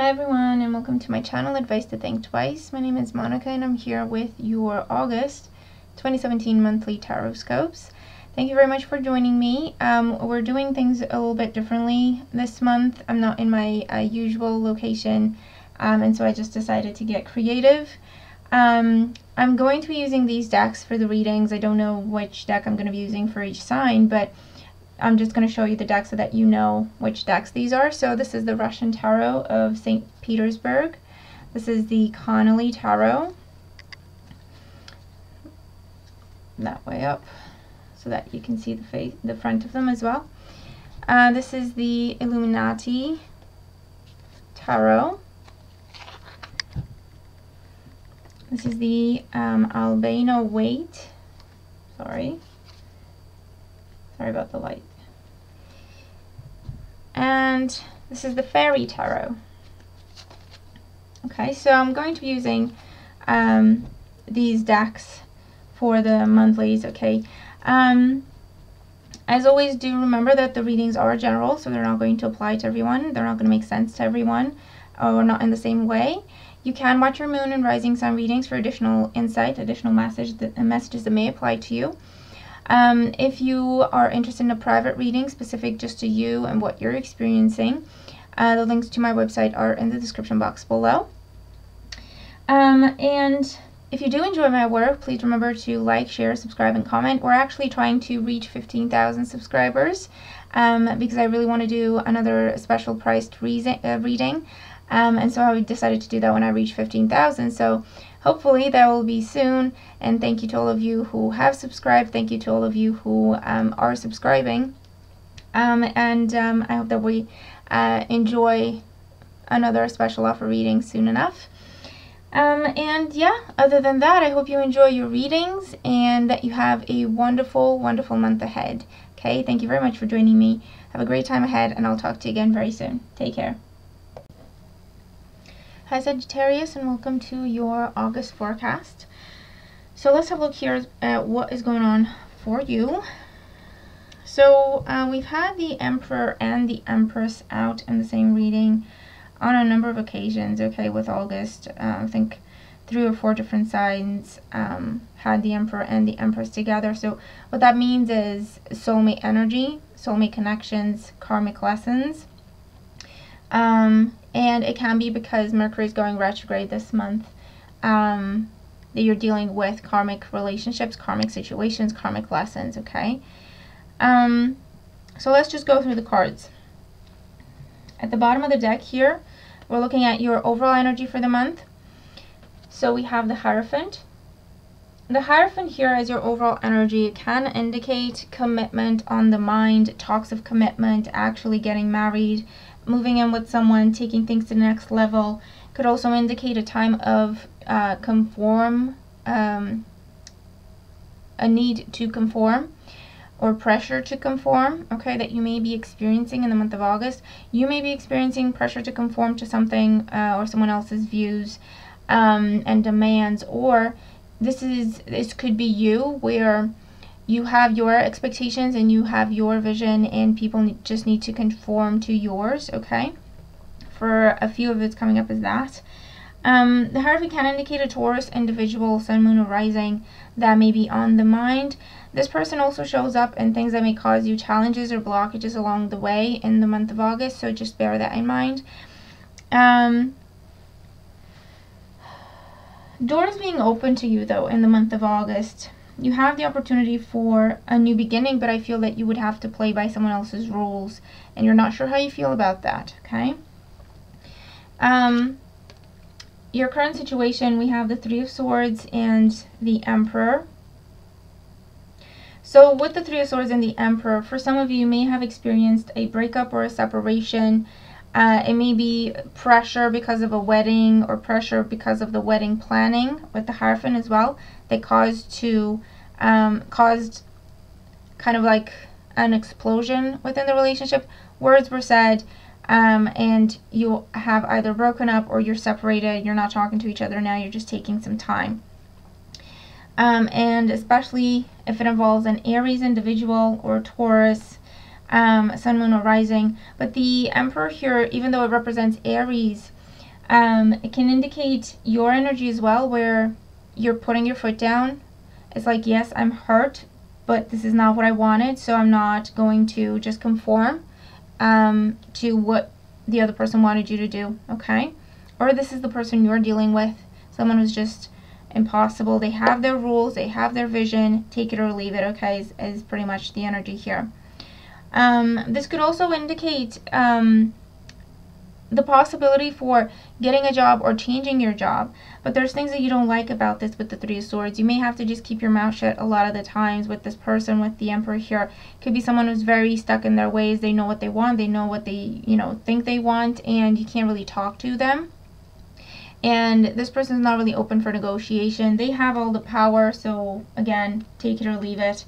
Hi everyone, and welcome to my channel, Advice to Think Twice. My name is Monica and I'm here with your August 2017 monthly tarot scopes. Thank you very much for joining me. We're doing things a little bit differently this month. I'm not in my usual location, and so I just decided to get creative. I'm going to be using these decks for the readings. I don't know which deck I'm going to be using for each sign, but I'm just going to show you the decks so that you know which decks these are. So this is the Russian Tarot of St. Petersburg. This is the Connolly Tarot. That way up so that you can see the front of them as well. This is the Illuminati Tarot. This is the Albino Weight. Sorry about the light. And this is the Fairy Tarot. Okay, so I'm going to be using these decks for the monthlies, okay? As always, do remember that the readings are general, so they're not going to apply to everyone. They're not going to make sense to everyone, or not in the same way. You can watch your moon and rising sun readings for additional insight, additional messages that may apply to you. If you are interested in a private reading specific just to you and what you're experiencing, the links to my website are in the description box below. And if you do enjoy my work, please remember to like, share, subscribe, and comment. We're actually trying to reach 15,000 subscribers because I really want to do another special priced reading. And so I decided to do that when I reach 15,000. So hopefully that will be soon. And thank you to all of you who have subscribed. Thank you to all of you who are subscribing. I hope that we enjoy another special offer reading soon enough. And yeah, other than that, I hope you enjoy your readings and that you have a wonderful, wonderful month ahead. Okay, thank you very much for joining me. Have a great time ahead, and I'll talk to you again very soon. Take care. Hi Sagittarius, and welcome to your August forecast. So let's have a look here at what is going on for you. So we've had the Emperor and the Empress out in the same reading on a number of occasions, okay, with August. I think 3 or 4 different signs had the Emperor and the Empress together. So what that means is soulmate energy, soulmate connections, karmic lessons. And it can be because Mercury is going retrograde this month, that you're dealing with karmic relationships, karmic situations, karmic lessons, okay? So let's just go through the cards. At the bottom of the deck here, we're looking at your overall energy for the month. So we have the Hierophant. The Hierophant here as your overall energy. It can indicate commitment on the mind, talks of commitment, actually getting married, moving in with someone, taking things to the next level. Could also indicate a time of a need to conform or pressure to conform, okay, that you may be experiencing in the month of August. You may be experiencing pressure to conform to something or someone else's views and demands, or this could be you where you have your expectations and you have your vision and people just need to conform to yours, okay? For a few of it's coming up as that. The Hierophant can indicate a Taurus individual, sun, moon, or rising that may be on the mind. This person also shows up in things that may cause you challenges or blockages along the way in the month of August, so just bear that in mind. Doors being open to you, though, in the month of August. You have the opportunity for a new beginning, but I feel that you would have to play by someone else's rules, and you're not sure how you feel about that, okay? Your current situation, we have the 3 of Swords and the Emperor. So with the 3 of Swords and the Emperor, for some of you, you may have experienced a breakup or a separation. It may be pressure because of a wedding or pressure because of the wedding planning with the Hierophant as well that caused kind of like an explosion within the relationship. Words were said and you have either broken up or you're separated. You're not talking to each other now. You're just taking some time. And especially if it involves an Aries individual or Taurus, sun, moon, or rising. But the Emperor here, even though it represents Aries, It can indicate your energy as well, where you're putting your foot down. It's like, yes, I'm hurt, but this is not what I wanted, so I'm not going to just conform to what the other person wanted you to do, okay? Or this is the person you're dealing with, someone who's just impossible. They have their rules, they have their vision, take it or leave it, okay, is pretty much the energy here. This could also indicate the possibility for getting a job or changing your job, but there's things that you don't like about this with the Three of Swords. You may have to just keep your mouth shut a lot of the times with this person, with the Emperor here. Could be someone who's very stuck in their ways. They know what they want, they know what they, you know, think they want, and you can't really talk to them. And this person is not really open for negotiation. They have all the power, so again, take it or leave it.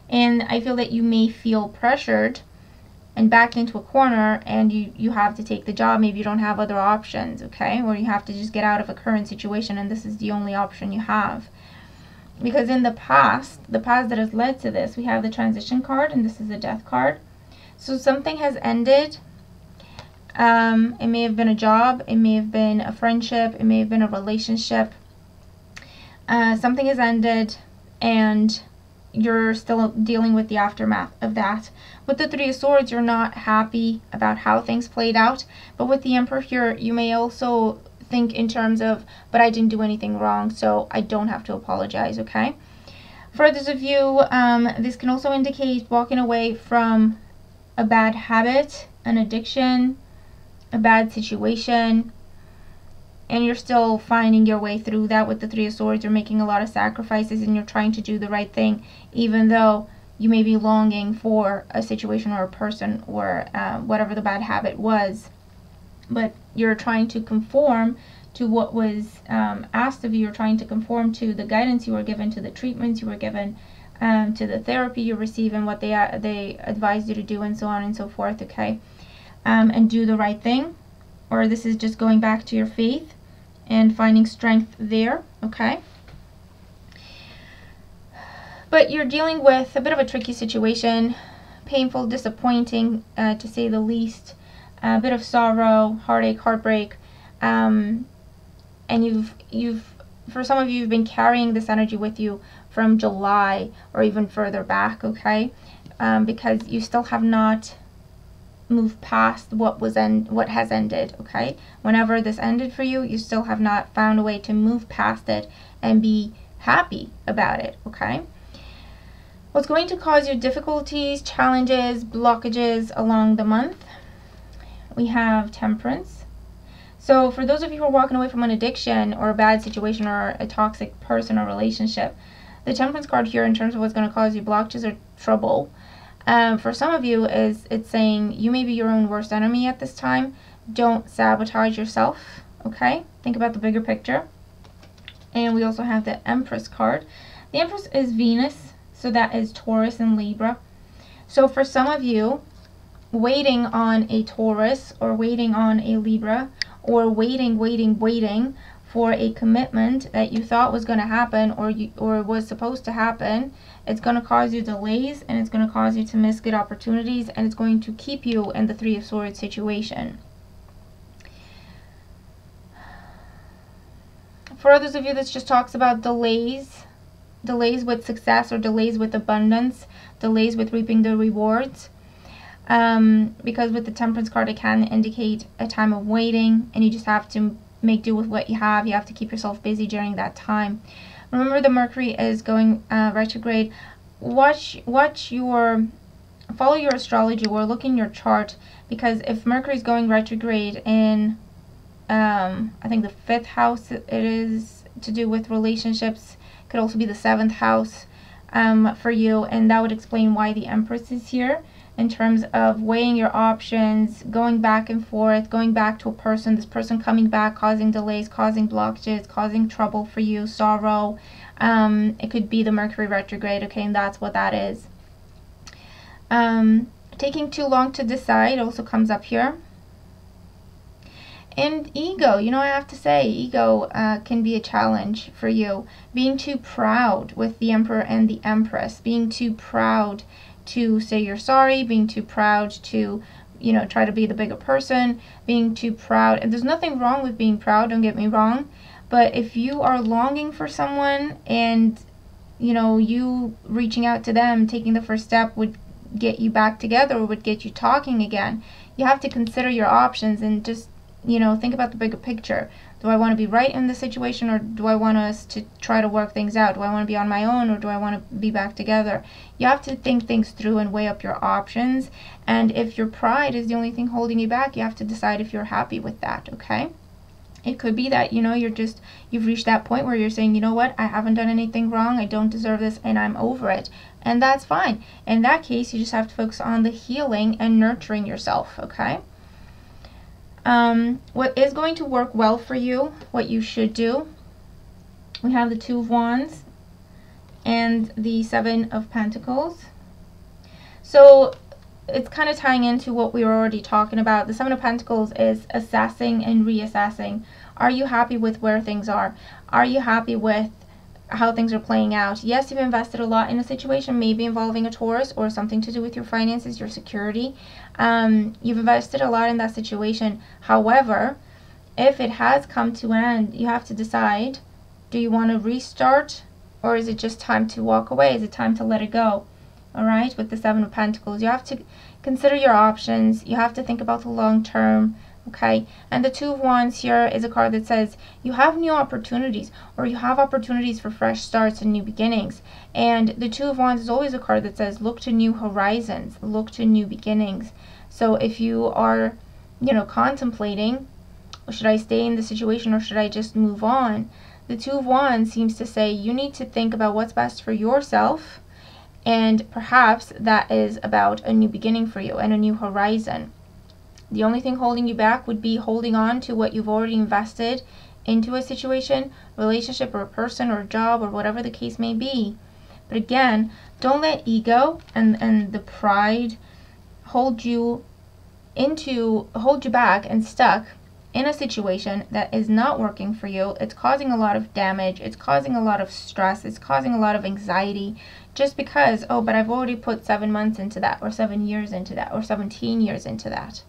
And I feel that you may feel pressured and backed into a corner, and you have to take the job. Maybe you don't have other options, okay? Or you have to just get out of a current situation, and this is the only option you have. Because in the past that has led to this, we have the transition card, and this is the death card. So something has ended. It may have been a job, it may have been a friendship, it may have been a relationship. Something has ended, and you're still dealing with the aftermath of that. With the Three of Swords, you're not happy about how things played out, but with the Emperor here, you may also think in terms of, but I didn't do anything wrong, so I don't have to apologize, okay? For others of you, this can also indicate walking away from a bad habit, an addiction, a bad situation, and you're still finding your way through that. With the Three of Swords, you're making a lot of sacrifices, and you're trying to do the right thing, even though you may be longing for a situation or a person or whatever the bad habit was. But you're trying to conform to what was asked of you. You're trying to conform to the guidance you were given, to the treatments you were given, to the therapy you receive, and what they advised you to do, and so on and so forth, okay? And do the right thing. Or this is just going back to your faith and finding strength there, okay? But you're dealing with a bit of a tricky situation, painful, disappointing, to say the least, a bit of sorrow, heartache, heartbreak, and for some of you, you've been carrying this energy with you from July or even further back, okay? Because you still have not move past what has ended, okay? Whenever this ended for you, you still have not found a way to move past it and be happy about it, okay? What's going to cause you difficulties, challenges, blockages along the month? We have Temperance. So for those of you who are walking away from an addiction or a bad situation or a toxic person or relationship, the Temperance card here in terms of what's going to cause you blockages or trouble, for some of you, it's saying you may be your own worst enemy at this time. Don't sabotage yourself, okay? Think about the bigger picture. And we also have the Empress card. The Empress is Venus, so that is Taurus and Libra. So for some of you, waiting on a Taurus or waiting on a Libra, or waiting for a commitment that you thought was going to happen or was supposed to happen, it's going to cause you delays, and it's going to cause you to miss good opportunities, and it's going to keep you in the Three of Swords situation. For others of you, this just talks about delays with success, or delays with abundance, delays with reaping the rewards. Because with the Temperance card, it can indicate a time of waiting, and you just have to make do with what you have. You have to keep yourself busy during that time. Remember, the Mercury is going retrograde. Follow your astrology, or look in your chart, because if Mercury is going retrograde in I think the 5th house, it is to do with relationships. Could also be the 7th house for you, and that would explain why the Empress is here, in terms of weighing your options, going back and forth, going back to a person, this person coming back, causing delays, causing blockages, causing trouble for you, sorrow. It could be the Mercury retrograde, okay, and that's what that is. Taking too long to decide also comes up here. And ego, you know, I have to say, ego can be a challenge for you. Being too proud with the Emperor and the Empress, being too proud to say you're sorry, being too proud to, you know, try to be the bigger person, being too proud. And there's nothing wrong with being proud, don't get me wrong. But if you are longing for someone and, you know, you reaching out to them, taking the first step would get you back together or would get you talking again, you have to consider your options and just, you know, think about the bigger picture. Do I want to be right in this situation, or do I want us to try to work things out? Do I want to be on my own, or do I want to be back together? You have to think things through and weigh up your options. And if your pride is the only thing holding you back, you have to decide if you're happy with that, okay? It could be that, you know, you've reached that point where you're saying, you know what, I haven't done anything wrong, I don't deserve this, and I'm over it. And that's fine. In that case, you just have to focus on the healing and nurturing yourself, okay? What is going to work well for you, what you should do, we have the Two of Wands and the Seven of Pentacles. So it's kind of tying into what we were already talking about. The Seven of Pentacles is assessing and reassessing. Are you happy with where things are? Are you happy with how things are playing out? Yes, you've invested a lot in a situation, maybe involving a Taurus or something to do with your finances, your security. You've invested a lot in that situation. However, if it has come to an end, you have to decide, do you want to restart, or is it just time to walk away? Is it time to let it go? All right, with the Seven of Pentacles, you have to consider your options. You have to think about the long term. Okay, and the Two of Wands here is a card that says you have new opportunities, or you have opportunities for fresh starts and new beginnings. And the Two of Wands is always a card that says look to new horizons, look to new beginnings. So if you are, you know, contemplating, should I stay in the situation or should I just move on? The Two of Wands seems to say you need to think about what's best for yourself, and perhaps that is about a new beginning for you and a new horizon. The only thing holding you back would be holding on to what you've already invested into a situation, relationship, or a person, or a job, or whatever the case may be. But again, don't let ego and the pride hold you back and stuck in a situation that is not working for you. It's causing a lot of damage. It's causing a lot of stress. It's causing a lot of anxiety just because, oh, but I've already put 7 months into that, or 7 years into that, or 17 years into that.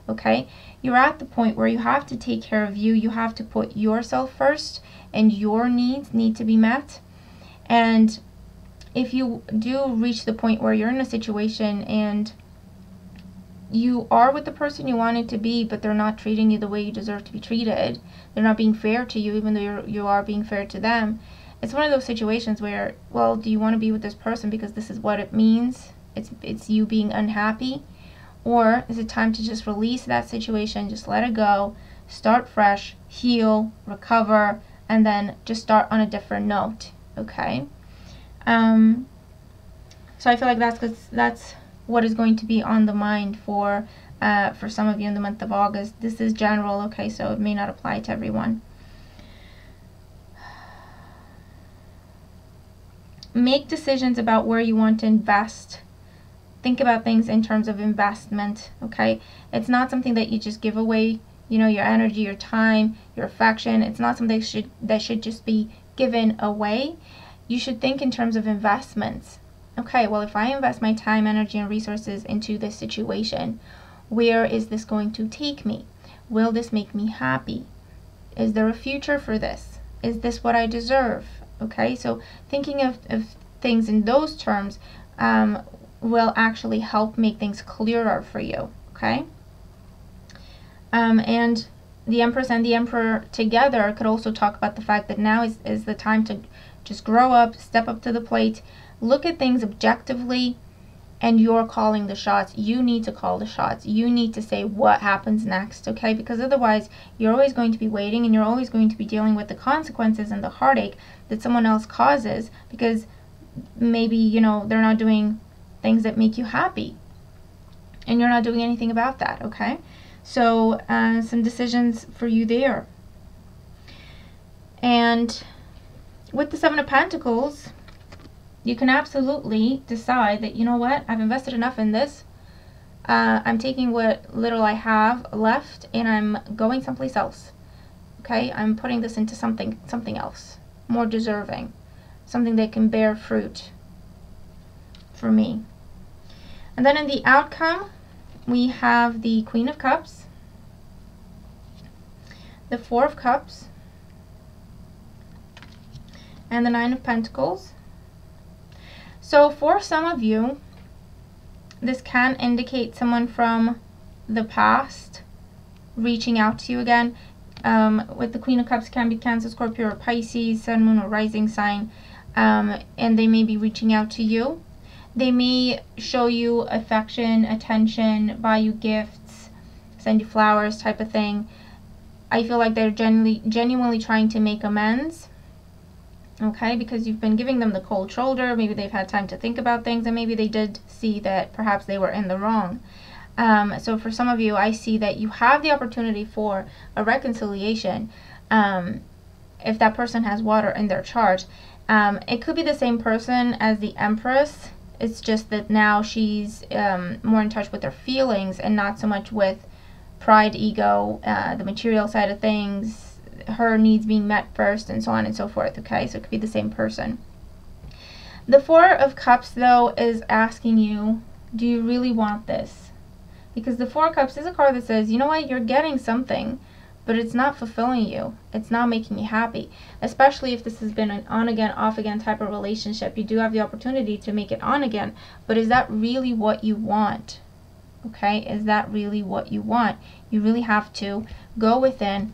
Okay, you're at the point where you have to take care of you. You have to put yourself first, and your needs need to be met. And if you do reach the point where you're in a situation and you are with the person you wanted to be, but they're not treating you the way you deserve to be treated, they're not being fair to you, even though you are being fair to them, it's one of those situations where, well, do you want to be with this person because this is what it means? It's you being unhappy? Or is it time to just release that situation, just let it go, start fresh, heal, recover, and then just start on a different note, okay? So I feel like that's what is going to be on the mind for some of you in the month of August. This is general, okay, so it may not apply to everyone. Make decisions about where you want to invest. Think about things in terms of investment, okay? It's not something that you just give away, you know, your energy, your time, your affection. It's not something that should just be given away. You should think in terms of investments. Okay, well, if I invest my time, energy, and resources into this situation, where is this going to take me? Will this make me happy? Is there a future for this? Is this what I deserve? Okay, so thinking of things in those terms will actually help make things clearer for you, okay? And the Empress and the Emperor together could also talk about the fact that now is the time to just grow up, step up to the plate, look at things objectively, and you're calling the shots. You need to call the shots. You need to say what happens next, okay? Because otherwise, you're always going to be waiting, and you're always going to be dealing with the consequences and the heartache that someone else causes because maybe, you know, they're not doing things that make you happy, and you're not doing anything about that, okay? So some decisions for you there. And with the Seven of Pentacles, you can absolutely decide that, you know what, I've invested enough in this. I'm taking what little I have left and I'm going someplace else. Okay, I'm putting this into something else, more deserving, something that can bear fruit for me. And then in the outcome, we have the Queen of Cups, the Four of Cups, and the Nine of Pentacles. So for some of you, this can indicate someone from the past reaching out to you again. With the Queen of Cups, can be Cancer, Scorpio, or Pisces, Sun, Moon, or Rising sign, and they may be reaching out to you. They may show you affection, attention, buy you gifts, send you flowers type of thing. I feel like they're genuinely trying to make amends. Okay, because you've been giving them the cold shoulder. Maybe they've had time to think about things, and maybe they did see that perhaps they were in the wrong. So for some of you, I see that you have the opportunity for a reconciliation if that person has water in their chart. It could be the same person as the Empress. It's just that now she's more in touch with her feelings and not so much with pride, ego, the material side of things, her needs being met first, and so on and so forth. Okay, so it could be the same person. The Four of Cups, though, is asking you, do you really want this? Because the Four of Cups is a card that says, you know what, you're getting something, but it's not fulfilling you. It's not making you happy. Especially if this has been an on again, off again type of relationship. You do have the opportunity to make it on again, but is that really what you want? Okay, is that really what you want? You really have to go within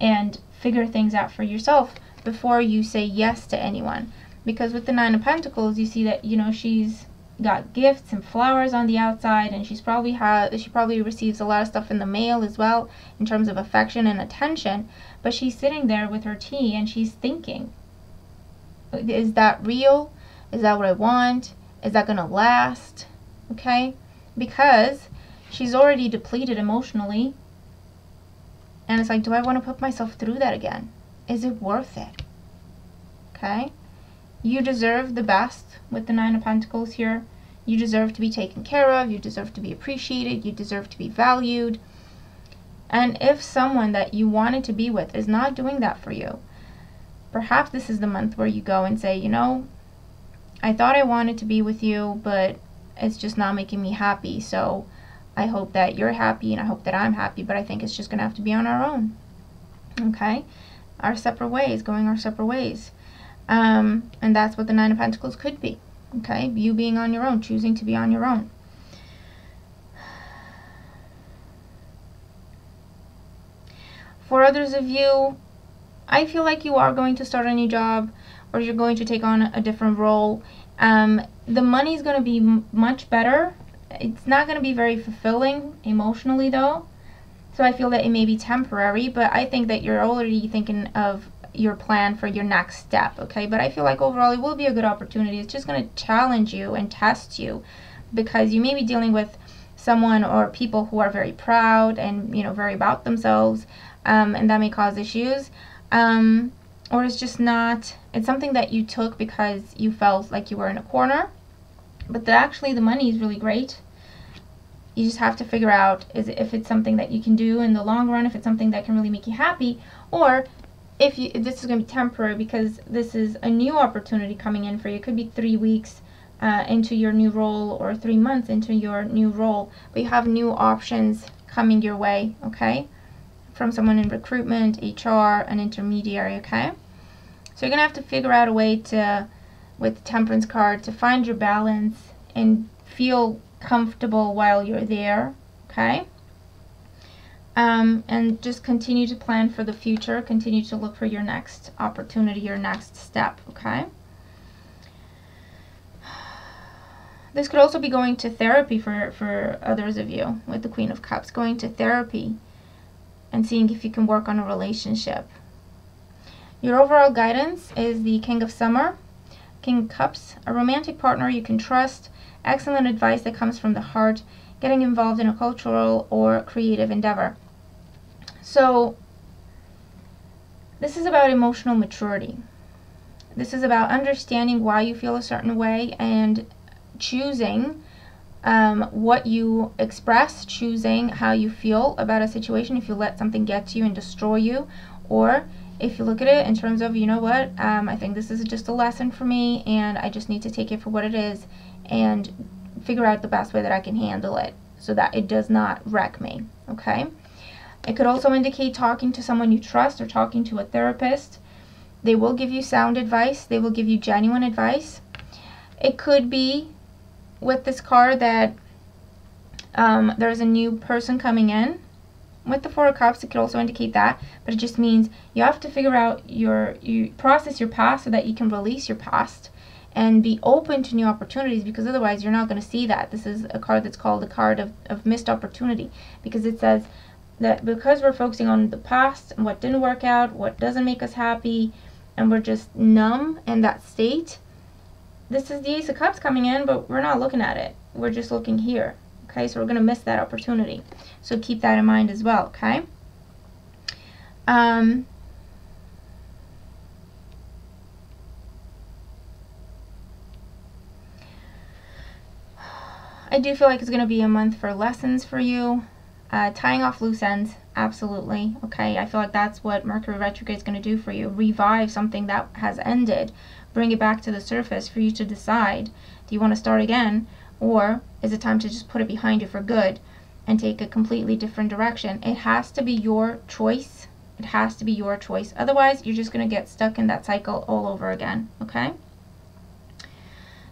and figure things out for yourself before you say yes to anyone. Because with the Nine of Pentacles, you see that, you know, she's got gifts and flowers on the outside, and she probably receives a lot of stuff in the mail as well in terms of affection and attention. But she's sitting there with her tea and she's thinking, is that real? Is that what I want? Is that gonna last? Okay, because she's already depleted emotionally. And it's like, do I want to put myself through that again? Is it worth it? Okay? You deserve the best with the Nine of Pentacles here. You deserve to be taken care of. You deserve to be appreciated. You deserve to be valued. And if someone that you wanted to be with is not doing that for you, perhaps this is the month where you go and say, you know, I thought I wanted to be with you, but it's just not making me happy. So I hope that you're happy, and I hope that I'm happy, but I think it's just going to have to be on our own. Okay? Our separate ways, going our separate ways. And that's what the Nine of Pentacles could be. Okay? You being on your own, choosing to be on your own. For others of you, I feel like you are going to start a new job, or you're going to take on a different role. The money is going to be much better. It's not going to be very fulfilling emotionally, though. So I feel that it may be temporary, but I think that you're already thinking of your plan for your next step, okay? But I feel like overall it will be a good opportunity. It's just going to challenge you and test you, because you may be dealing with someone or people who are very proud and, you know, very about themselves, and that may cause issues. Or it's just not, it's something that you took because you felt like you were in a corner, but actually the money is really great. You just have to figure out if it's something that you can do in the long run, if it's something that can really make you happy, or if this is going to be temporary, because this is a new opportunity coming in for you. It could be 3 weeks into your new role, or 3 months into your new role, but you have new options coming your way, okay? From someone in recruitment, HR, an intermediary, okay? So you're going to have to figure out a way to, with the Temperance card, to find your balance and feel comfortable while you're there, okay? And just continue to plan for the future, continue to look for your next opportunity, your next step, okay? This could also be going to therapy for others of you with the Queen of Cups, going to therapy and seeing if you can work on a relationship. Your overall guidance is the King of Summer, King of Cups, a romantic partner you can trust, excellent advice that comes from the heart, getting involved in a cultural or creative endeavor. So this is about emotional maturity. This is about understanding why you feel a certain way and choosing what you express, choosing how you feel about a situation, if you let something get to you and destroy you, or if you look at it in terms of, you know what, I think this is just a lesson for me and I just need to take it for what it is and figure out the best way that I can handle it. so that it does not wreck me, okay? It could also indicate talking to someone you trust or talking to a therapist. They will give you sound advice. They will give you genuine advice. It could be with this card that there's a new person coming in. With the Four of Cups, it could also indicate that, but it just means you have to figure out you process your past so that you can release your past and be open to new opportunities, because otherwise you're not going to see that. This is a card that's called the card of missed opportunity, because it says that because we're focusing on the past and what didn't work out, what doesn't make us happy, and we're just numb in that state, this is the Ace of Cups coming in, but we're not looking at it. We're just looking here. Okay, so we're going to miss that opportunity. So keep that in mind as well, okay? I do feel like it's going to be a month for lessons for you. Tying off loose ends, absolutely, okay? I feel like that's what Mercury retrograde is going to do for you. Revive something that has ended. Bring it back to the surface for you to decide, do you want to start again? Or is it time to just put it behind you for good and take a completely different direction? It has to be your choice. It has to be your choice. Otherwise, you're just going to get stuck in that cycle all over again, okay?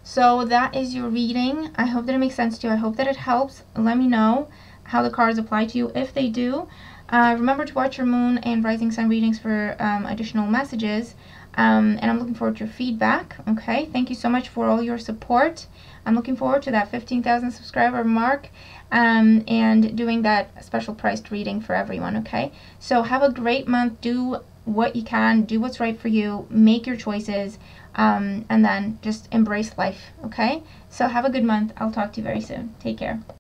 So that is your reading. I hope that it makes sense to you. I hope that it helps. Let me know how the cards apply to you. If they do, remember to watch your moon and rising sun readings for additional messages. And I'm looking forward to your feedback, okay? Thank you so much for all your support. I'm looking forward to that 15,000 subscriber mark and doing that special priced reading for everyone, okay? So have a great month. Do what you can. Do what's right for you. Make your choices. And then just embrace life, okay? So have a good month. I'll talk to you very soon. Take care.